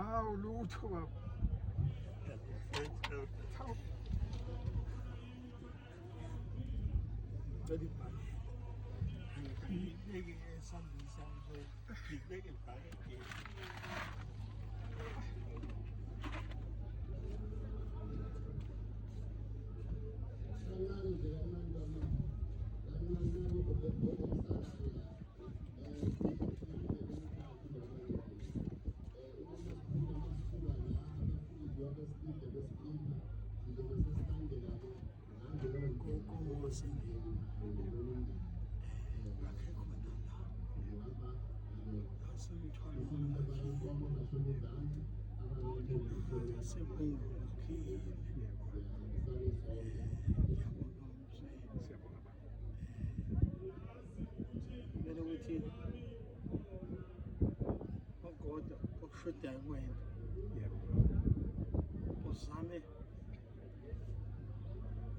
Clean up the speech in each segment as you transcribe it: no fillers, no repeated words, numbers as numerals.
Hawu lutho baba. Hawu. Ngicela ibhaki. Ngibeke esandleni sami so ngibeke ibhakede. Kumele ukuthi ugoda okushodayo kuwena uzame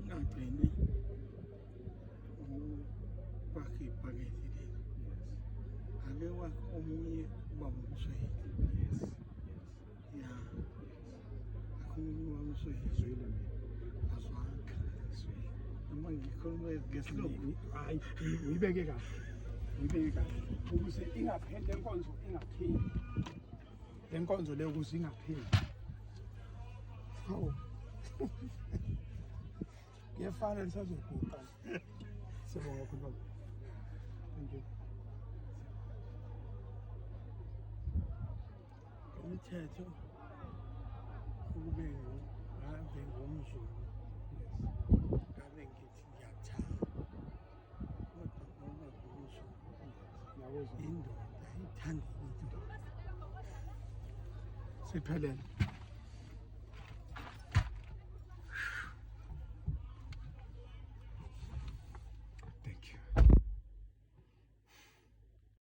ungagcini ukwakha ibhakede leli. Ake wakhe omunye ubaba umsweli. Ya akhuluma ubaba umsweli azwakhe noma ngikhuluma ngesilungu. Hayi, uyibeke kahle. Uyibeke kahle. Ukuze ingapheli lenkonzo ingapheli. Lenkonzo le ukuze ingapheli. Hawu. Ngiyafana lisazoguqa. Sibonga kakhulu baba. Thank you. Umthetho ukube ngabe ngomZulu ngabe ngithi ngiyathanda kodwa ngoba ngumZulu Ngiyabuzwa. indoda ayithandi indoda. Siphelele.